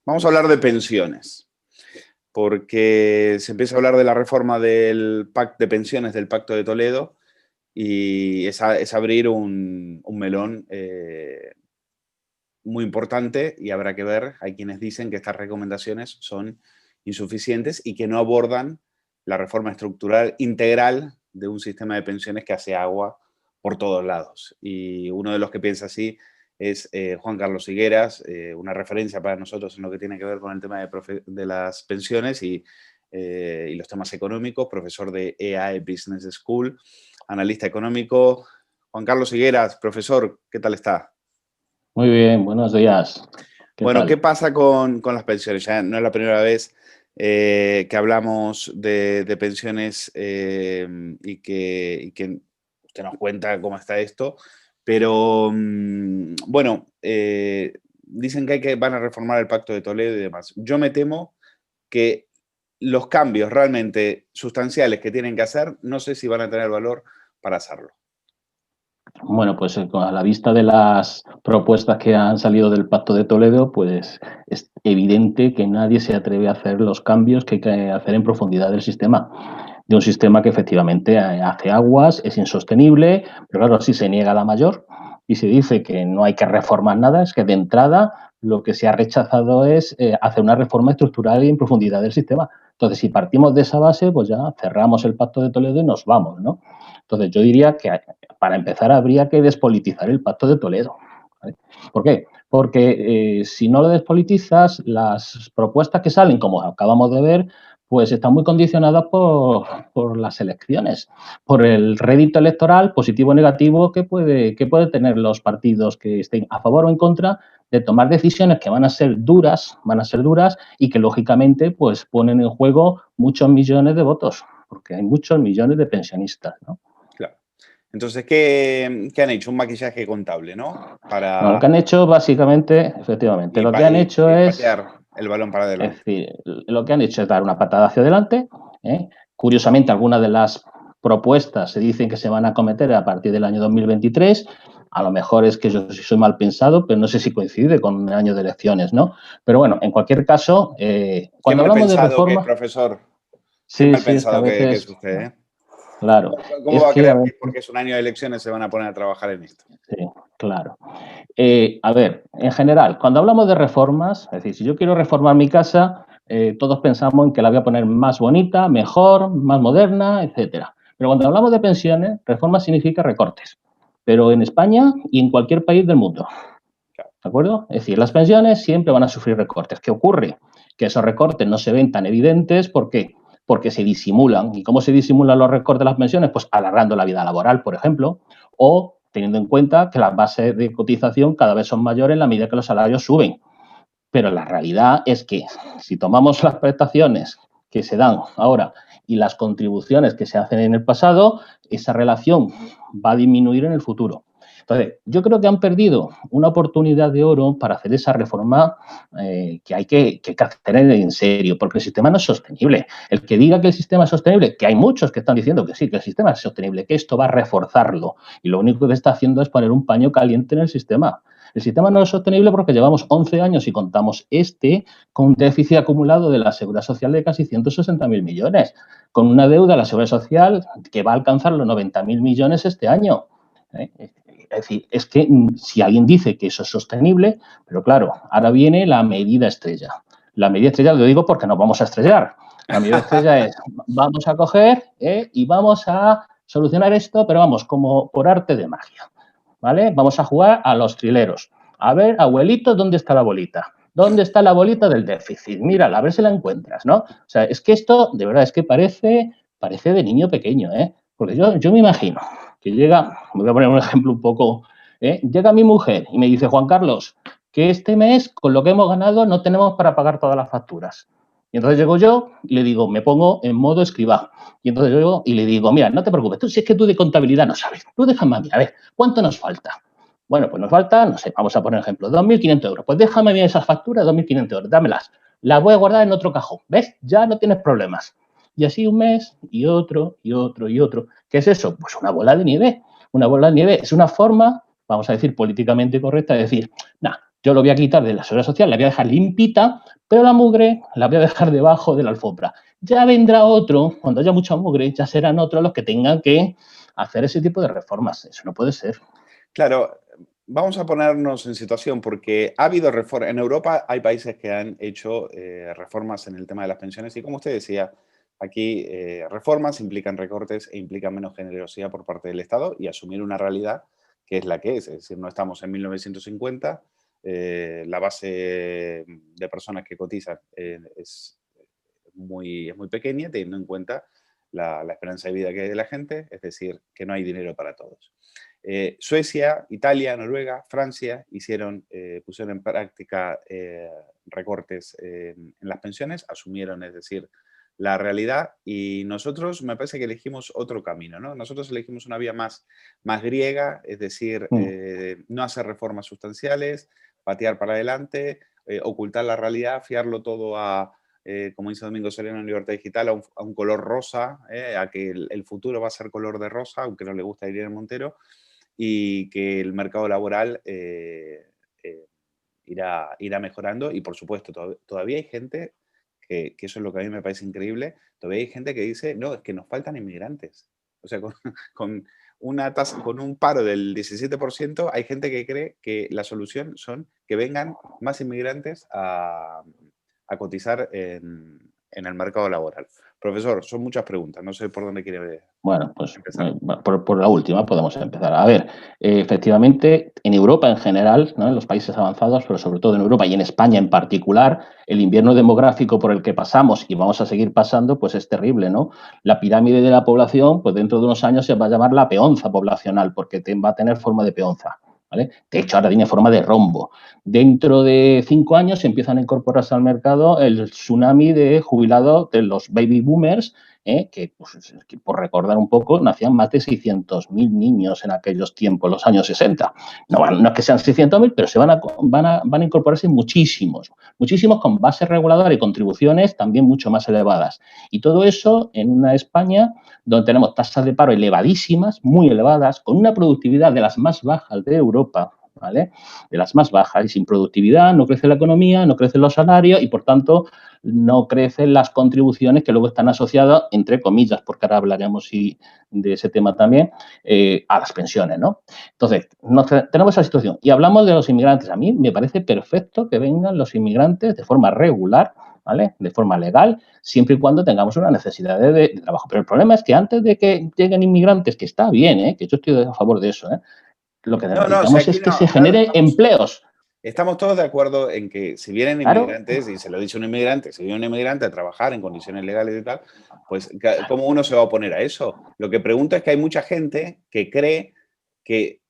Vamos a hablar de pensiones, porque se empieza a hablar de la reforma del pacto de pensiones del Pacto de Toledo y es abrir un melón muy importante y habrá que ver. Hay quienes dicen que estas recomendaciones son insuficientes y que no abordan la reforma estructural integral de un sistema de pensiones que hace agua por todos lados. Y uno de los que piensa así es Juan Carlos Higueras, una referencia para nosotros en lo que tiene que ver con el tema de las pensiones y los temas económicos, profesor de EAE Business School, analista económico. Juan Carlos Higueras, profesor, ¿qué tal está? Muy bien, buenos días. Bueno, ¿qué pasa con las pensiones? Ya no es la primera vez que hablamos de pensiones y que usted nos cuenta cómo está esto, pero bueno, dicen que van a reformar el Pacto de Toledo y demás. Yo me temo que los cambios realmente sustanciales que tienen que hacer, no sé si van a tener valor para hacerlo. Bueno, pues a la vista de las propuestas que han salido del Pacto de Toledo, pues es evidente que nadie se atreve a hacer los cambios que hay que hacer en profundidad del sistema. De un sistema que efectivamente hace aguas, es insostenible, pero claro, si se niega la mayor y se dice que no hay que reformar nada, es que de entrada lo que se ha rechazado es hacer una reforma estructural y en profundidad del sistema. Entonces, si partimos de esa base, pues ya cerramos el Pacto de Toledo y nos vamos, ¿no? Entonces, yo diría que para empezar habría que despolitizar el Pacto de Toledo. ¿Vale? ¿Por qué? Porque si no lo despolitizas, las propuestas que salen, como acabamos de ver, pues están muy condicionadas por las elecciones, por el rédito electoral positivo o negativo que puede tener los partidos que estén a favor o en contra de tomar decisiones que van a ser duras y que lógicamente pues ponen en juego muchos millones de votos, porque hay muchos millones de pensionistas, ¿no? Claro. Entonces, ¿qué han hecho? Un maquillaje contable, ¿no? No, lo que han hecho básicamente, efectivamente, lo que han hecho es patear el balón para adelante. Es decir, lo que han hecho es dar una patada hacia adelante. Curiosamente, algunas de las propuestas se dicen que se van a acometer a partir del año 2023. A lo mejor es que yo soy mal pensado, pero no sé si coincide con el año de elecciones, ¿no? Pero bueno, en cualquier caso, cuando hablamos de reforma... Que es, profesor. Sí, Qué mal sí, es que a pensado que veces... es usted, ¿eh? Claro. ¿Cómo va a creer que porque es un año de elecciones se van a poner a trabajar en esto? Sí, claro. A ver, en general, cuando hablamos de reformas, es decir, si yo quiero reformar mi casa, todos pensamos en que la voy a poner más bonita, mejor, más moderna, etcétera. Pero cuando hablamos de pensiones, reforma significa recortes. Pero en España y en cualquier país del mundo. ¿De acuerdo? Es decir, las pensiones siempre van a sufrir recortes. ¿Qué ocurre? Que esos recortes no se ven tan evidentes. ¿Por qué? Porque se disimulan. ¿Y cómo se disimulan los recortes de las pensiones? Pues alargando la vida laboral, por ejemplo, o teniendo en cuenta que las bases de cotización cada vez son mayores en la medida que los salarios suben. Pero la realidad es que si tomamos las prestaciones que se dan ahora y las contribuciones que se hacen en el pasado, esa relación va a disminuir en el futuro. Entonces, yo creo que han perdido una oportunidad de oro para hacer esa reforma que hay que hacer en serio, porque el sistema no es sostenible. El que diga que el sistema es sostenible, que hay muchos que están diciendo que sí, que el sistema es sostenible, que esto va a reforzarlo, y lo único que está haciendo es poner un paño caliente en el sistema. El sistema no es sostenible porque llevamos 11 años y contamos con un déficit acumulado de la Seguridad Social de casi 160.000 millones, con una deuda de la Seguridad Social que va a alcanzar los 90.000 millones este año. Es decir, es que si alguien dice que eso es sostenible, pero claro, ahora viene la medida estrella. La medida estrella lo digo porque nos vamos a estrellar. La medida estrella es, vamos a coger y vamos a solucionar esto, pero vamos, como por arte de magia. ¿Vale? Vamos a jugar a los trileros. A ver, abuelito, ¿dónde está la bolita? ¿Dónde está la bolita del déficit? Mírala, a ver si la encuentras, ¿no? O sea, es que esto, de verdad, es que parece de niño pequeño, ¿eh? Porque yo me imagino que llega, me voy a poner un ejemplo un poco, llega mi mujer y me dice, Juan Carlos, que este mes, con lo que hemos ganado, no tenemos para pagar todas las facturas. Y entonces llego yo y le digo, me pongo en modo escribá. Y entonces yo llego y le digo, mira, no te preocupes, tú si es que tú de contabilidad no sabes, tú déjame a mí, a ver, ¿cuánto nos falta? Bueno, pues nos falta, no sé, vamos a poner ejemplo, 2.500 euros. Pues déjame bien esas facturas, 2.500 euros, dámelas. Las voy a guardar en otro cajón, ¿ves? Ya no tienes problemas. Y así un mes y otro y otro y otro. ¿Qué es eso? Pues una bola de nieve. Una bola de nieve es una forma, vamos a decir, políticamente correcta de decir, nah, Yo lo voy a quitar de la seguridad social, la voy a dejar limpita, pero la mugre la voy a dejar debajo de la alfombra. Ya vendrá otro, cuando haya mucha mugre, ya serán otros los que tengan que hacer ese tipo de reformas. Eso no puede ser. Claro, vamos a ponernos en situación porque ha habido reformas. En Europa hay países que han hecho reformas en el tema de las pensiones y como usted decía, aquí reformas implican recortes e implican menos generosidad por parte del Estado y asumir una realidad que es la que es decir, no estamos en 1950, la base de personas que cotizan es muy pequeña teniendo en cuenta la esperanza de vida que hay de la gente, es decir, que no hay dinero para todos. Suecia, Italia, Noruega, Francia pusieron en práctica recortes en las pensiones, asumieron, es decir, la realidad y nosotros me parece que elegimos otro camino, ¿no? Nosotros elegimos una vía más griega, es decir, no hacer reformas sustanciales, patear para adelante, ocultar la realidad, fiarlo todo como dice Domingo Sereno en Libertad Digital, a un color rosa, a que el futuro va a ser color de rosa, aunque no le gusta a Irene Montero, y que el mercado laboral irá mejorando. Y por supuesto, todavía hay gente, que eso es lo que a mí me parece increíble, todavía hay gente que dice, no, es que nos faltan inmigrantes. O sea, con una tasa, con un paro del 17%, hay gente que cree que la solución son que vengan más inmigrantes a cotizar en el mercado laboral. Profesor, son muchas preguntas, no sé por dónde quiere Bueno, pues empezar. por la última podemos empezar. A ver, efectivamente, en Europa en general, ¿no? En los países avanzados, pero sobre todo en Europa y en España en particular, el invierno demográfico por el que pasamos y vamos a seguir pasando, pues es terrible, ¿no? La pirámide de la población, pues dentro de unos años se va a llamar la peonza poblacional, porque va a tener forma de peonza. ¿Vale? De hecho, ahora tiene forma de rombo. Dentro de 5 años empiezan a incorporarse al mercado el tsunami de jubilados de los baby boomers, que, pues, por recordar un poco, nacían más de 600.000 niños en aquellos tiempos, los años 60. No es que sean 600.000, pero van a incorporarse muchísimos con base reguladora y contribuciones también mucho más elevadas. Y todo eso en una España donde tenemos tasas de paro elevadísimas, muy elevadas, con una productividad de las más bajas de Europa, ¿vale? De las más bajas, y sin productividad no crece la economía, no crecen los salarios y, por tanto, no crecen las contribuciones que luego están asociadas, entre comillas, porque ahora hablaremos de ese tema también, a las pensiones, ¿no? Entonces, tenemos esa situación. Y hablamos de los inmigrantes. A mí me parece perfecto que vengan los inmigrantes de forma regular, ¿vale? De forma legal, siempre y cuando tengamos una necesidad de trabajo. Pero el problema es que antes de que lleguen inmigrantes, que está bien, que yo estoy a favor de eso, lo que No, no, o sea, necesitamos aquí es que no, se genere empleos. estamos todos de acuerdo en que si vienen Claro, inmigrantes, y se lo dice un inmigrante, si viene un inmigrante a trabajar en condiciones legales y tal, pues ¿cómo uno se va a oponer a eso? Lo que pregunto es que hay mucha gente que cree que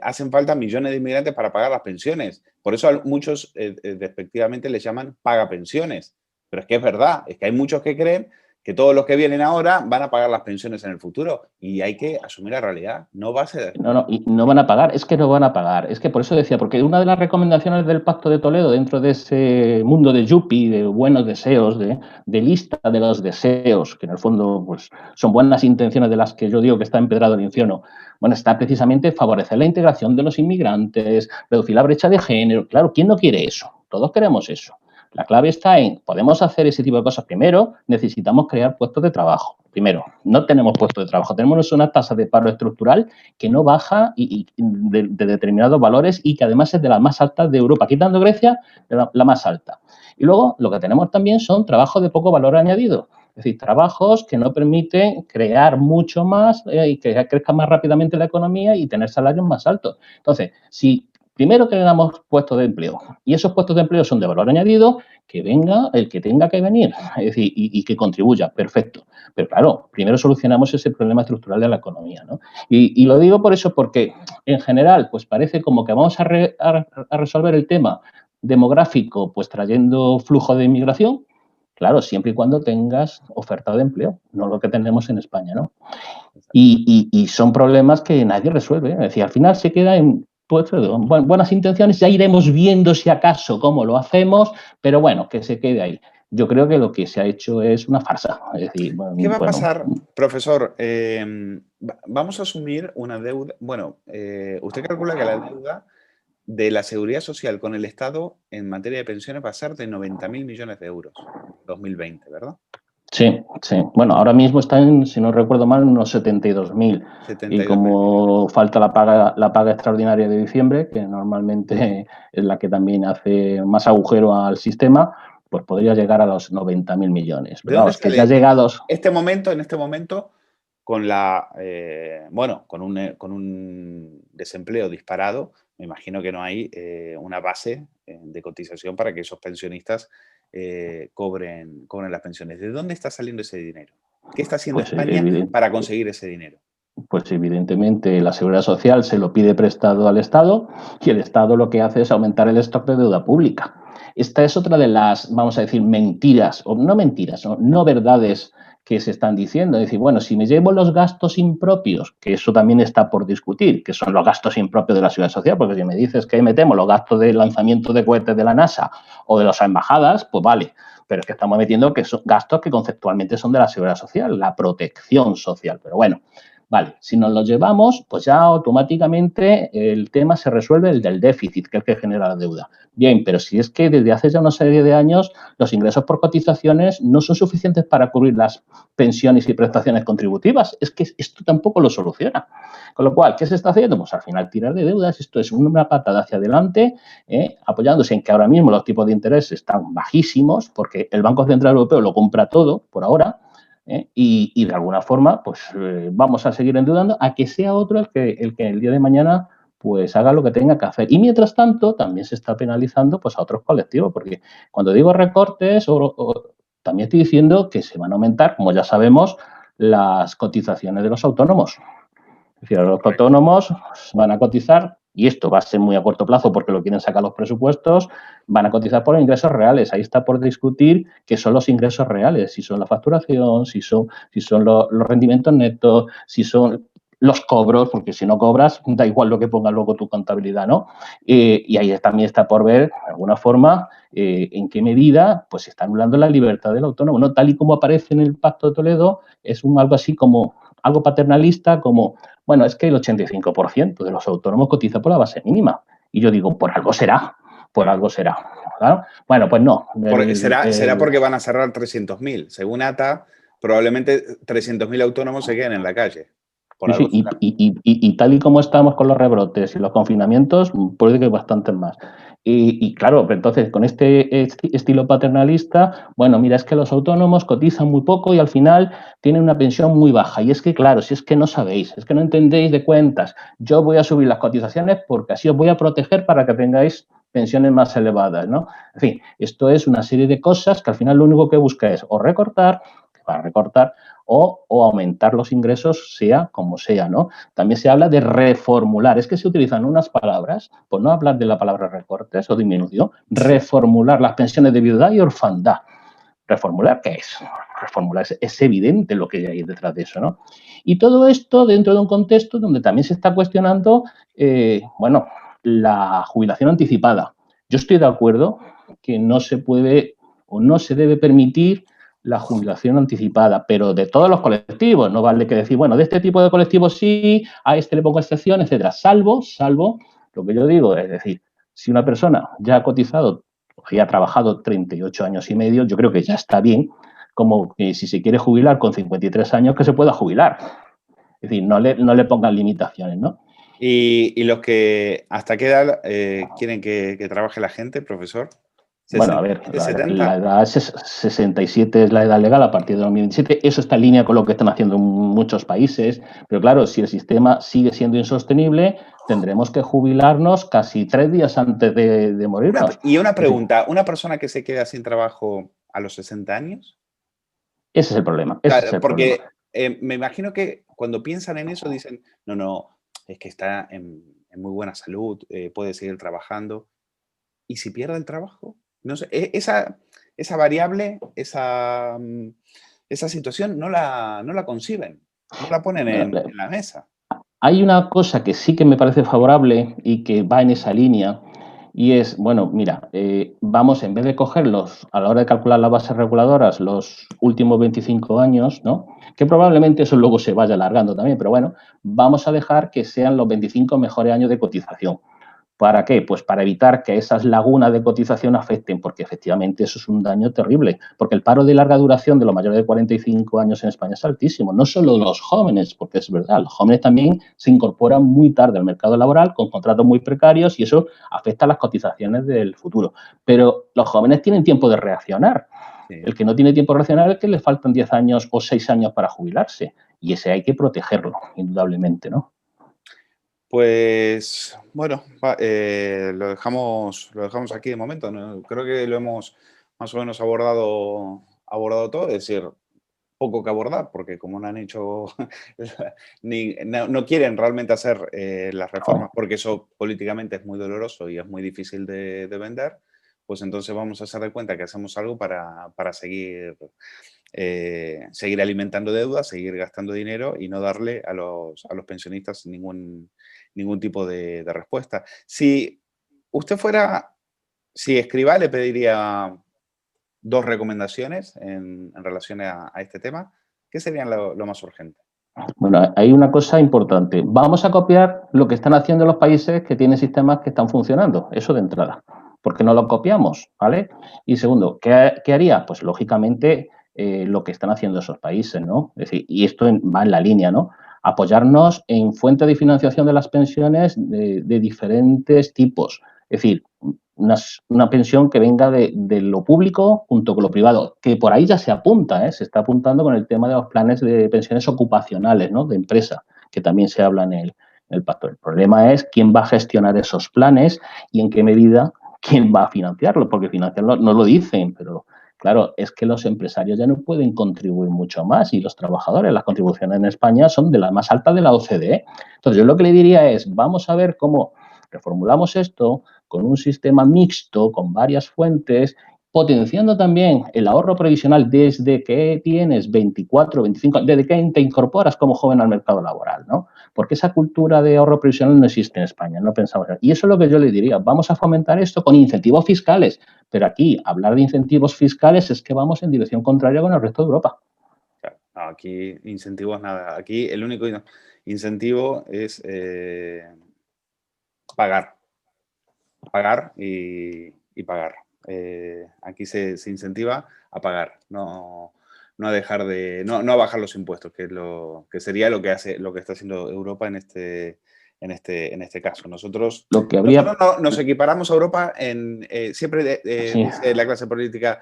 hacen falta millones de inmigrantes para pagar las pensiones. Por eso muchos despectivamente les llaman pagapensiones. Pero es que es verdad, es que hay muchos que creen que todos los que vienen ahora van a pagar las pensiones en el futuro. Y hay que asumir la realidad. No va a ser. y no van a pagar, es que no van a pagar. Es que por eso decía, porque una de las recomendaciones del Pacto de Toledo, dentro de ese mundo de Yuppie, de buenos deseos, de lista de los deseos, que en el fondo pues, son buenas intenciones de las que yo digo que está empedrado el infierno, bueno, está precisamente favorecer la integración de los inmigrantes, reducir la brecha de género. Claro, ¿quién no quiere eso? Todos queremos eso. La clave está en, podemos hacer ese tipo de cosas. Primero, necesitamos crear puestos de trabajo. Primero, no tenemos puestos de trabajo, tenemos una tasa de paro estructural que no baja de determinados valores y que además es de las más altas de Europa, quitando Grecia, la más alta. Y luego lo que tenemos también son trabajos de poco valor añadido, es decir, trabajos que no permiten crear mucho más y que crezca más rápidamente la economía y tener salarios más altos. Entonces, si primero creamos puestos de empleo y esos puestos de empleo son de valor añadido, que venga el que tenga que venir, es decir, y que contribuya, perfecto. Pero claro, primero solucionamos ese problema estructural de la economía, ¿no? Y lo digo por eso, porque en general, pues parece como que vamos a resolver el tema demográfico, pues trayendo flujo de inmigración, claro, siempre y cuando tengas oferta de empleo, no lo que tenemos en España, ¿no? Y son problemas que nadie resuelve. Es decir, al final se queda en pues, buenas intenciones, ya iremos viendo si acaso cómo lo hacemos, pero bueno, que se quede ahí. Yo creo que lo que se ha hecho es una farsa. Es decir, ¿Qué va a bueno, pasar, profesor? Vamos a asumir una deuda. Bueno, usted calcula que la deuda de la seguridad social con el Estado en materia de pensiones va a ser de 90.000 millones de euros en 2020, ¿verdad? Sí, sí. Bueno, ahora mismo están, si no recuerdo mal, unos 72.000. Y 72.000 como millones. falta la paga extraordinaria de diciembre, que normalmente es la que también hace más agujero al sistema, pues podría llegar a los 90.000 millones. ¿De Pero dónde vamos, que ya sale llegados... en este momento, con con un desempleo disparado? Me imagino que no hay una base de cotización para que esos pensionistas cobren las pensiones. ¿De dónde está saliendo ese dinero? ¿Qué está haciendo Pues España para conseguir ese dinero? Pues evidentemente la Seguridad Social se lo pide prestado al Estado y el Estado lo que hace es aumentar el stock de deuda pública. Esta es otra de las, vamos a decir, mentiras, o no mentiras, no verdades que se están diciendo. Es decir, bueno, si me llevo los gastos impropios, que eso también está por discutir, que son los gastos impropios de la Seguridad Social, porque si me dices que metemos los gastos de lanzamiento de cohetes de la NASA o de las embajadas, pues vale. Pero es que estamos metiendo que son gastos que conceptualmente son de la Seguridad Social, la protección social. Pero bueno, vale, si nos lo llevamos, pues ya automáticamente el tema se resuelve el del déficit, que es el que genera la deuda. Bien, pero si es que desde hace ya una serie de años los ingresos por cotizaciones no son suficientes para cubrir las pensiones y prestaciones contributivas, es que esto tampoco lo soluciona. Con lo cual, ¿qué se está haciendo? Pues al final tirar de deudas, esto es una patada hacia adelante, apoyándose en que ahora mismo los tipos de interés están bajísimos, porque el Banco Central Europeo lo compra todo por ahora, y de alguna forma pues vamos a seguir endeudando a que sea otro el que el día de mañana pues haga lo que tenga que hacer. Y mientras tanto también se está penalizando pues a otros colectivos, porque cuando digo recortes también estoy diciendo que se van a aumentar, como ya sabemos, las cotizaciones de los autónomos. Es decir, los Correcto. autónomos van a cotizar, y esto va a ser muy a corto plazo porque lo quieren sacar los presupuestos, van a cotizar por ingresos reales. Ahí está por discutir qué son los ingresos reales, si son la facturación, si son los rendimientos netos, si son los cobros, porque si no cobras, da igual lo que ponga luego tu contabilidad, ¿no? Y ahí también está por ver, de alguna forma, en qué medida pues se está anulando la libertad del autónomo, ¿no? Tal y como aparece en el Pacto de Toledo, es algo así como algo paternalista, como bueno, es que el 85% de los autónomos cotiza por la base mínima. Y yo digo, por algo será, por algo será. ¿Claro? Bueno, pues no. Será porque van a cerrar 300.000. Según ATA, probablemente 300.000 autónomos se queden en la calle. Por Sí, algo sí, será. y tal y como estamos con los rebrotes y los confinamientos, puede que bastantes más. Y claro, entonces con este estilo paternalista, bueno, mira, es que los autónomos cotizan muy poco y al final tienen una pensión muy baja. Y es que, claro, si es que no sabéis, es que no entendéis de cuentas, yo voy a subir las cotizaciones porque así os voy a proteger para que tengáis pensiones más elevadas, ¿no? En fin, esto es una serie de cosas que al final lo único que busca es o recortar, para recortar, o aumentar los ingresos, sea como sea, ¿no? También se habla de reformular. Es que se utilizan unas palabras, por no hablar de la palabra recortes o disminución, reformular las pensiones de viudedad y orfandad. ¿Reformular qué es? Reformular es evidente lo que hay detrás de eso, ¿no? Y todo esto dentro de un contexto donde también se está cuestionando, bueno, la jubilación anticipada. Yo estoy de acuerdo que no se puede o no se debe permitir la jubilación anticipada, pero de todos los colectivos, no vale que decir, bueno, de este tipo de colectivos sí, a este le pongo excepción, etcétera, salvo lo que yo digo, es decir, si una persona ya ha cotizado y ha trabajado 38 años y medio, yo creo que ya está bien, como que si se quiere jubilar con 53 años, que se pueda jubilar. Es decir, no le pongan limitaciones, ¿no? ¿Y los que hasta qué edad quieren que trabaje la gente, profesor? Bueno, a ver, ¿67, la 70? edad 67 es la edad legal a partir de 2027. Eso está en línea con lo que están haciendo muchos países. Pero claro, si el sistema sigue siendo insostenible, tendremos que jubilarnos casi 3 días antes de morirnos. Y una pregunta, ¿una persona que se queda sin trabajo a los 60 años? Ese es el problema. Ese es el problema. Porque me imagino que cuando piensan en eso dicen, no, es que está en muy buena salud, puede seguir trabajando. ¿Y si pierde el trabajo? No sé, esa variable, esa situación no la conciben, no la ponen en la mesa. Hay una cosa que sí que me parece favorable y que va en esa línea, y es, bueno, mira, vamos, en vez de cogerlos a la hora de calcular las bases reguladoras los últimos 25 años, ¿no? Que probablemente eso luego se vaya alargando también, pero bueno, vamos a dejar que sean los 25 mejores años de cotización. ¿Para qué? Pues para evitar que esas lagunas de cotización afecten, porque efectivamente eso es un daño terrible, porque el paro de larga duración de los mayores de 45 años en España es altísimo, no solo los jóvenes, porque es verdad, los jóvenes también se incorporan muy tarde al mercado laboral con contratos muy precarios y eso afecta a las cotizaciones del futuro. Pero los jóvenes tienen tiempo de reaccionar. Sí. El que no tiene tiempo de reaccionar es que le faltan 10 años o 6 años para jubilarse y ese hay que protegerlo, indudablemente, ¿no? Pues bueno, lo dejamos aquí de momento, ¿no? Creo que lo hemos más o menos abordado todo, es decir, poco que abordar, porque como no han hecho, no quieren realmente hacer las reformas, Oh, porque eso políticamente es muy doloroso y es muy difícil de vender, pues entonces vamos a hacer de cuenta que hacemos algo para seguir alimentando deudas, seguir gastando dinero y no darle a los pensionistas ningún tipo de respuesta. Si usted fuera, si Escrivá le pediría dos recomendaciones en relación a este tema, ¿qué serían lo más urgente? bueno, hay una cosa importante. Vamos a copiar lo que están haciendo los países que tienen sistemas que están funcionando. Eso de entrada. Porque no lo copiamos, ¿vale? Y segundo, ¿qué haría? Pues lógicamente lo que están haciendo esos países, ¿no? Es decir, y esto va en la línea, ¿no? Apoyarnos en fuentes de financiación de las pensiones de diferentes tipos. Es decir, una pensión que venga de lo público junto con lo privado, que por ahí ya se apunta, ¿eh? Se está apuntando con el tema de los planes de pensiones ocupacionales, ¿no? De empresa, que también se habla en el pacto. El problema es quién va a gestionar esos planes y en qué medida quién va a financiarlo, porque financiarlo no lo dicen, pero claro, es que los empresarios ya no pueden contribuir mucho más y los trabajadores, las contribuciones en España son de las más altas de la OCDE. Entonces, yo lo que le diría es, vamos a ver cómo reformulamos esto con un sistema mixto, con varias fuentes, potenciando también el ahorro previsional desde que tienes 24, 25, desde que te incorporas como joven al mercado laboral, ¿no? Porque esa cultura de ahorro previsional no existe en España, no pensamos. Y eso es lo que yo le diría, vamos a fomentar esto con incentivos fiscales, pero aquí hablar de incentivos fiscales es que vamos en dirección contraria con el resto de Europa. Claro, no, aquí incentivos nada. Aquí el único incentivo es pagar. Pagar y pagar. Aquí se incentiva a pagar, no a dejar no a bajar los impuestos, que es lo que sería lo que está haciendo Europa en este caso. Nosotros Lo que habría... nos equiparamos a Europa siempre Sí. dice la clase política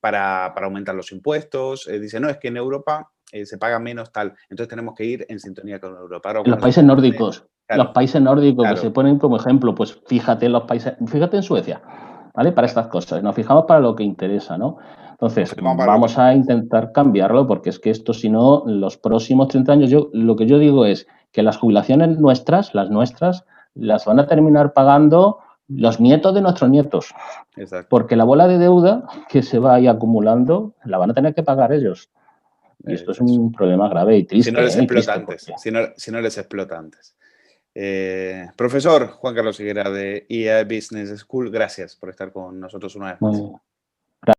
para aumentar los impuestos, dice, no, es que en Europa se paga menos tal, entonces tenemos que ir en sintonía con Europa. Ahora, Los cuando se países supone, nórdicos, claro, que se claro, ponen como ejemplo, pues fíjate en los países, fíjate en Suecia, ¿vale? Para claro. estas cosas, nos fijamos para lo que interesa, ¿no? Nos Entonces, firmamos para lo que vamos nos a interesa. intentar cambiarlo porque es que esto, si no, los próximos 30 años, lo que yo digo es que las jubilaciones nuestras, las nuestras, las van a terminar pagando los nietos de nuestros nietos, Exacto. porque la bola de deuda que se va ahí acumulando la van a tener que pagar ellos. Y esto es Eso. un problema grave y Si no les triste, ¿eh? Y explota triste antes. porque... Si no les explota antes. Profesor Juan Carlos Higuera de EA Business School, gracias por estar con nosotros una vez más. Muy,